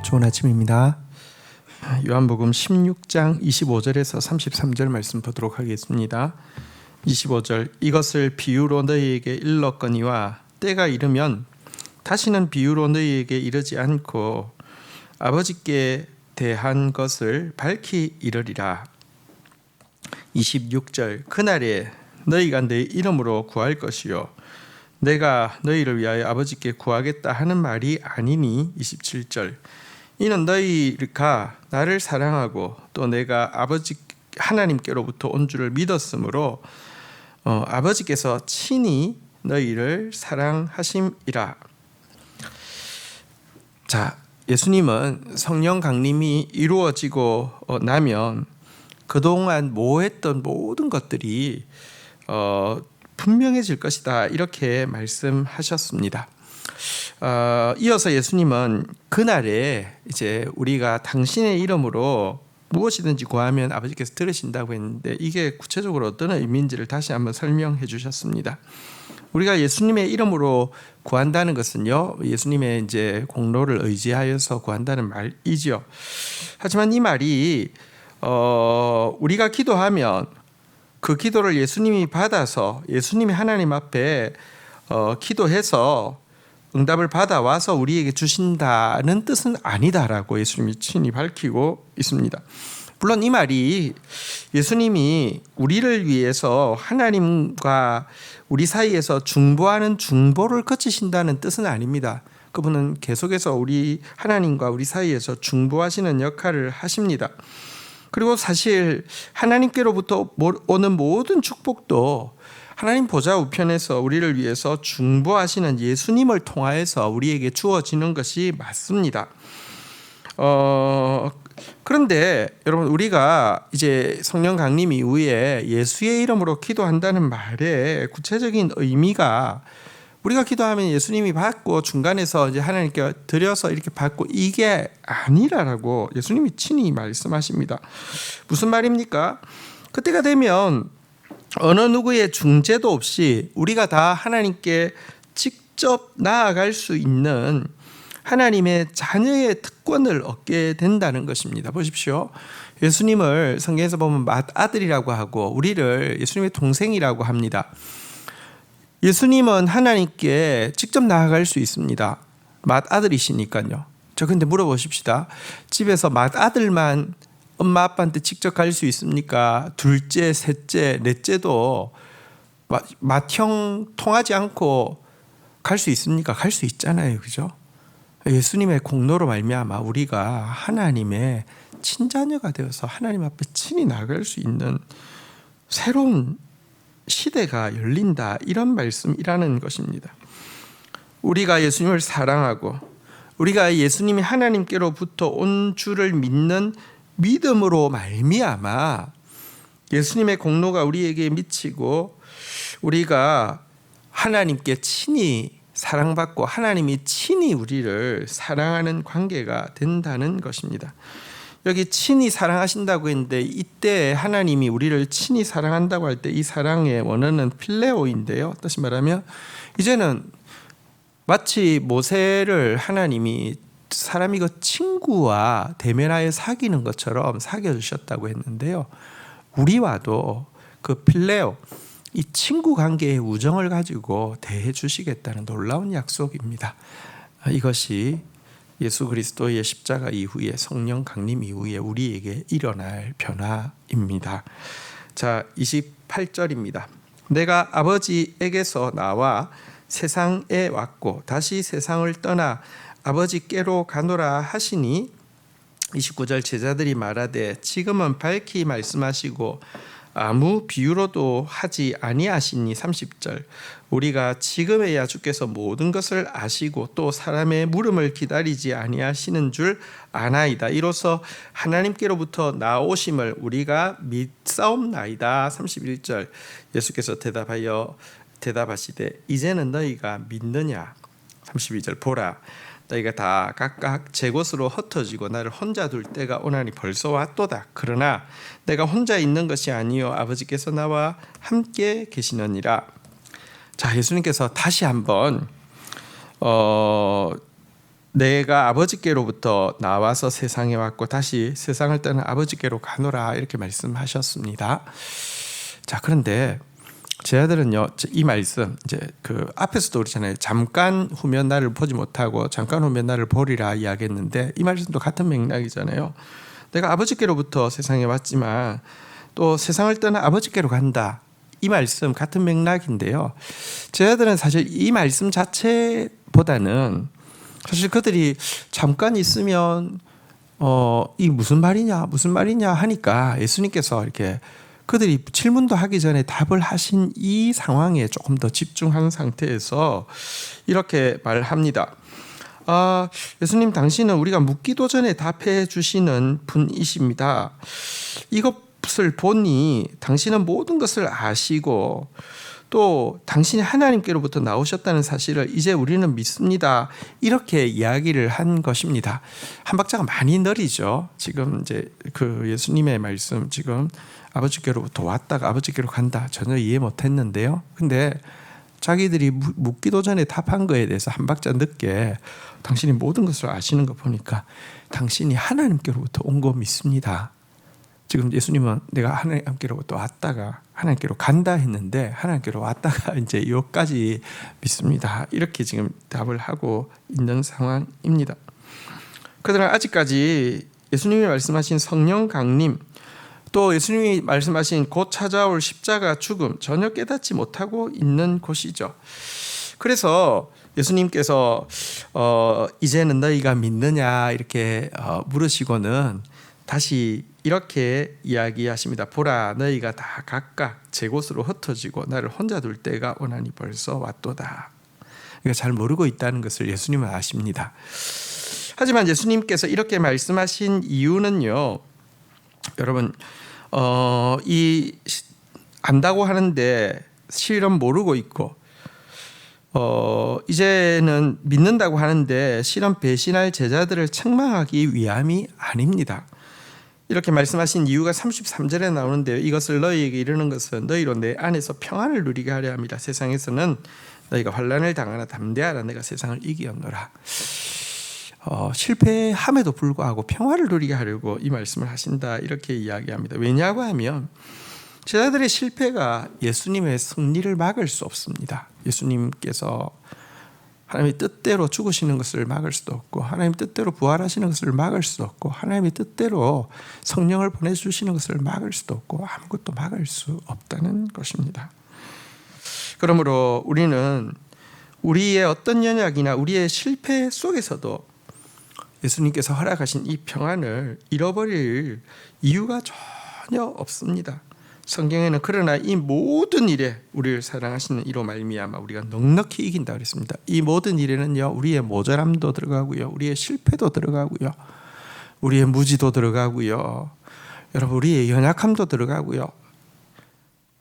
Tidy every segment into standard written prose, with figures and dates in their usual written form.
좋은 아침입니다. 요한복음 16장 25절에서 33절 말씀 보도록 하겠습니다. 25절 이것을 비유로 너희에게 일렀거니와 때가 이르면 다시는 비유로 너희에게 이르지 않고 아버지께 대한 것을 밝히 이르리라. 26절 그날에 너희가 내 이름으로 구할 것이요 내가 너희를 위하여 아버지께 구하겠다 하는 말이 아니니. 27절 이는 너희가 나를 사랑하고 또 내가 아버지 하나님께로부터 온 줄을 믿었으므로 아버지께서 친히 너희를 사랑하심이라. 자, 예수님은 성령 강림이 이루어지고 나면 그동안 모호했던 모든 것들이 분명해질 것이다, 이렇게 말씀하셨습니다. 이어서 예수님은 그날에 이제 우리가 당신의 이름으로 무엇이든지 구하면 아버지께서 들으신다고 했는데 이게 구체적으로 어떤 의미인지를 다시 한번 설명해 주셨습니다. 우리가 예수님의 이름으로 구한다는 것은요, 예수님의 이제 공로를 의지하여서 구한다는 말이지요. 하지만 이 말이 우리가 기도하면 그 기도를 예수님이 받아서 예수님이 하나님 앞에 기도해서 응답을 받아와서 우리에게 주신다는 뜻은 아니다라고 예수님이 친히 밝히고 있습니다. 물론 이 말이 예수님이 우리를 위해서 하나님과 우리 사이에서 중보하는 중보를 거치신다는 뜻은 아닙니다. 그분은 계속해서 우리 하나님과 우리 사이에서 중보하시는 역할을 하십니다. 그리고 사실 하나님께로부터 오는 모든 축복도 하나님 보좌 우편에서 우리를 위해서 중보하시는 예수님을 통하여서 우리에게 주어지는 것이 맞습니다. 그런데 여러분, 우리가 이제 성령 강림 이후에 예수의 이름으로 기도한다는 말의 구체적인 의미가 우리가 기도하면 예수님이 받고 중간에서 이제 하나님께 드려서 이렇게 받고 이게 아니라라고 예수님이 친히 말씀하십니다. 무슨 말입니까? 그때가 되면 어느 누구의 중재도 없이 우리가 다 하나님께 직접 나아갈 수 있는 하나님의 자녀의 특권을 얻게 된다는 것입니다. 보십시오. 예수님을 성경에서 보면 맏아들이라고 하고 우리를 예수님의 동생이라고 합니다. 예수님은 하나님께 직접 나아갈 수 있습니다. 맏아들이시니까요. 저 근데 물어보십시다. 집에서 맏아들만 엄마 아빠한테 직접 갈 수 있습니까? 둘째, 셋째, 넷째도 맏형 통하지 않고 갈 수 있습니까? 갈 수 있잖아요, 그죠? 예수님의 공로로 말미암아 우리가 하나님의 친자녀가 되어서 하나님 앞에 친히 나갈 수 있는 새로운 시대가 열린다, 이런 말씀이라는 것입니다. 우리가 예수님을 사랑하고 우리가 예수님이 하나님께로부터 온 줄을 믿는 믿음으로 말미암아 예수님의 공로가 우리에게 미치고 우리가 하나님께 친히 사랑받고 하나님이 친히 우리를 사랑하는 관계가 된다는 것입니다. 여기 친히 사랑하신다고 했는데 이때 하나님이 우리를 친히 사랑한다고 할 때 이 사랑의 원어는 필레오인데요. 다시 말하면 이제는 마치 모세를 하나님이 사람이 그 친구와 대면하여 사귀는 것처럼 사귀어주셨다고 했는데요. 우리와도 그 필레오, 이 친구 관계의 우정을 가지고 대해 주시겠다는 놀라운 약속입니다. 이것이 예수 그리스도의 십자가 이후에 성령 강림 이후에 우리에게 일어날 변화입니다. 자, 28절입니다. 내가 아버지에게서 나와 세상에 왔고 다시 세상을 떠나 아버지께로 가노라 하시니. 29절 제자들이 말하되 지금은 밝히 말씀하시고 아무 비유로도 하지 아니하시니. 30절 우리가 지금에야 주께서 모든 것을 아시고 또 사람의 물음을 기다리지 아니하시는 줄 아나이다. 이로써 하나님께로부터 나오심을 우리가 믿사옵나이다. 31절 예수께서 대답하시되 이제는 너희가 믿느냐. 32절 보라 너희가 다 각각 제 곳으로 흩어지고 나를 혼자 둘 때가 오나니 벌써 왔도다. 그러나 내가 혼자 있는 것이 아니요 아버지께서 나와 함께 계시느니라. 자, 예수님께서 다시 한번 내가 아버지께로부터 나와서 세상에 왔고 다시 세상을 떠나 아버지께로 가노라 이렇게 말씀하셨습니다. 자, 그런데 제 아들은요, 이 말씀 이제 그 앞에서도 그렇잖아요. 잠깐 후면 나를 보지 못하고 잠깐 후면 나를 보리라 이야기했는데 이 말씀도 같은 맥락이잖아요. 내가 아버지께로부터 세상에 왔지만 또 세상을 떠나 아버지께로 간다. 이 말씀 같은 맥락인데요. 제 아들은 사실 이 말씀 자체보다는 사실 그들이 잠깐 있으면 이 무슨 말이냐 하니까 예수님께서 이렇게 그들이 질문도 하기 전에 답을 하신 이 상황에 조금 더 집중한 상태에서 이렇게 말합니다. 예수님, 당신은 우리가 묻기도 전에 답해 주시는 분이십니다. 이것을 보니 당신은 모든 것을 아시고 또 당신이 하나님께로부터 나오셨다는 사실을 이제 우리는 믿습니다. 이렇게 이야기를 한 것입니다. 한 박자가 많이 느리죠. 지금 이제 그 예수님의 말씀, 지금 아버지께로부터 왔다가 아버지께로 간다. 전혀 이해 못했는데요. 근데 자기들이 묻기도 전에 답한 거에 대해서 한 박자 늦게 당신이 모든 것을 아시는 거 보니까 당신이 하나님께로부터 온 거 믿습니다. 지금 예수님은 내가 하나님께로부터 왔다가 하나님께로 간다 했는데 하나님께로 왔다가 이제 여기까지 믿습니다. 이렇게 지금 답을 하고 있는 상황입니다. 그들은 아직까지 예수님이 말씀하신 성령 강림, 또 예수님이 말씀하신 곧 찾아올 십자가 죽음 전혀 깨닫지 못하고 있는 곳이죠. 그래서 예수님께서 이제는 너희가 믿느냐 이렇게 물으시고는 다시 이렇게 이야기하십니다. 보라, 너희가 다 각각 제 곳으로 흩어지고 나를 혼자 둘 때가 오나니 벌써 왔도다. 그러니까 잘 모르고 있다는 것을 예수님은 아십니다. 하지만 예수님께서 이렇게 말씀하신 이유는요, 여러분, 안다고 하는데 실은 모르고 있고, 이제는 믿는다고 하는데 실은 배신할 제자들을 책망하기 위함이 아닙니다. 이렇게 말씀하신 이유가 33절에 나오는데요. 이것을 너희에게 이르는 것은 너희로 내 안에서 평안을 누리게 하려 함이라. 세상에서는 너희가 환난을 당하나 담대하라. 내가 세상을 이기었노라. 실패함에도 불구하고 평화를 누리게 하려고 이 말씀을 하신다. 이렇게 이야기합니다. 왜냐고 하면 제자들의 실패가 예수님의 승리를 막을 수 없습니다. 예수님께서 하나님의 뜻대로 죽으시는 것을 막을 수도 없고 하나님 뜻대로 부활하시는 것을 막을 수도 없고 하나님의 뜻대로 성령을 보내주시는 것을 막을 수도 없고 아무것도 막을 수 없다는 것입니다. 그러므로 우리는 우리의 어떤 연약이나 우리의 실패 속에서도 예수님께서 허락하신 이 평안을 잃어버릴 이유가 전혀 없습니다. 성경에는 그러나 이 모든 일에 우리를 사랑하시는 이로 말미암아 우리가 넉넉히 이긴다 그랬습니다. 이 모든 일에는요, 우리의 모자람도 들어가고요, 우리의 실패도 들어가고요, 우리의 무지도 들어가고요, 여러분 우리의 연약함도 들어가고요.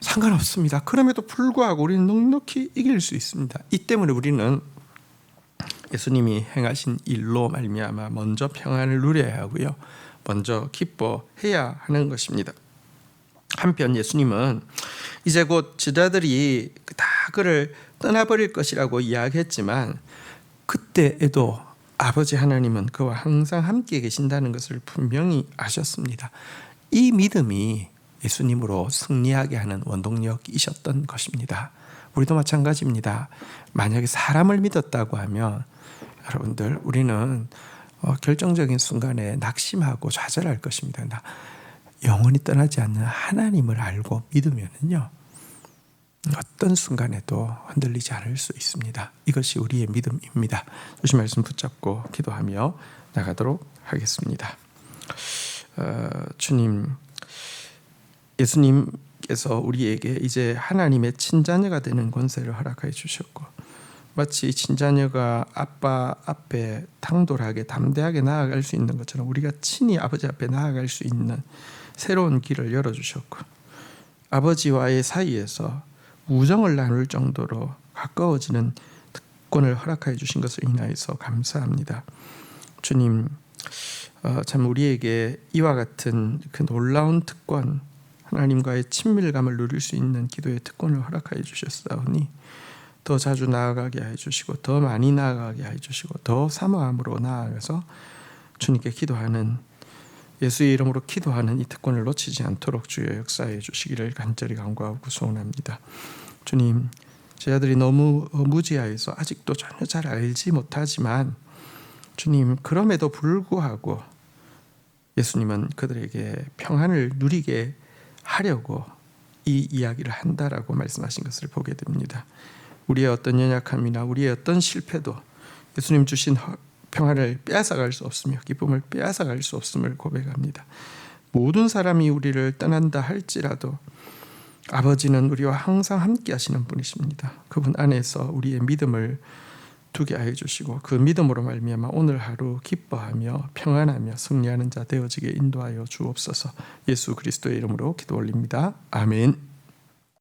상관없습니다. 그럼에도 불구하고 우리는 넉넉히 이길 수 있습니다. 이 때문에 우리는 예수님이 행하신 일로 말미암아 먼저 평안을 누려야 하고요, 먼저 기뻐해야 하는 것입니다. 한편 예수님은 이제 곧 제자들이 다 그를 떠나버릴 것이라고 이야기했지만 그때에도 아버지 하나님은 그와 항상 함께 계신다는 것을 분명히 아셨습니다. 이 믿음이 예수님으로 승리하게 하는 원동력이셨던 것입니다. 우리도 마찬가지입니다. 만약에 사람을 믿었다고 하면 여러분들 우리는 결정적인 순간에 낙심하고 좌절할 것입니다. 영원히 떠나지 않는 하나님을 알고 믿으면요, 어떤 순간에도 흔들리지 않을 수 있습니다. 이것이 우리의 믿음입니다. 주신 말씀 붙잡고 기도하며 나가도록 하겠습니다. 주님, 예수님께서 우리에게 이제 하나님의 친자녀가 되는 권세를 허락하여 주셨고 마치 친자녀가 아빠 앞에 당돌하게 담대하게 나아갈 수 있는 것처럼 우리가 친히 아버지 앞에 나아갈 수 있는 새로운 길을 열어주셨고 아버지와의 사이에서 우정을 나눌 정도로 가까워지는 특권을 허락하여 주신 것을 인하여서 감사합니다. 주님, 참 우리에게 이와 같은 그 놀라운 특권, 하나님과의 친밀감을 누릴 수 있는 기도의 특권을 허락하여 주셨사오니 더 자주 나아가게 해주시고 더 많이 나아가게 해주시고 더 사모함으로 나아가서 주님께 기도하는, 예수의 이름으로 기도하는 이 특권을 놓치지 않도록 주여 역사해 주시기를 간절히 간구하고 소원합니다. 주님, 제 아들이 너무 무지하여서 아직도 전혀 잘 알지 못하지만 주님, 그럼에도 불구하고 예수님은 그들에게 평안을 누리게 하려고 이 이야기를 한다라고 말씀하신 것을 보게 됩니다. 우리의 어떤 연약함이나 우리의 어떤 실패도 예수님 주신 평안을 빼앗아갈 수 없으며 기쁨을 빼앗아갈 수 없음을 고백합니다. 모든 사람이 우리를 떠난다 할지라도 아버지는 우리와 항상 함께 하시는 분이십니다. 그분 안에서 우리의 믿음을 두게 하여 주시고 그 믿음으로 말미암아 오늘 하루 기뻐하며 평안하며 승리하는 자 되어지게 인도하여 주옵소서. 예수 그리스도의 이름으로 기도 올립니다. 아멘.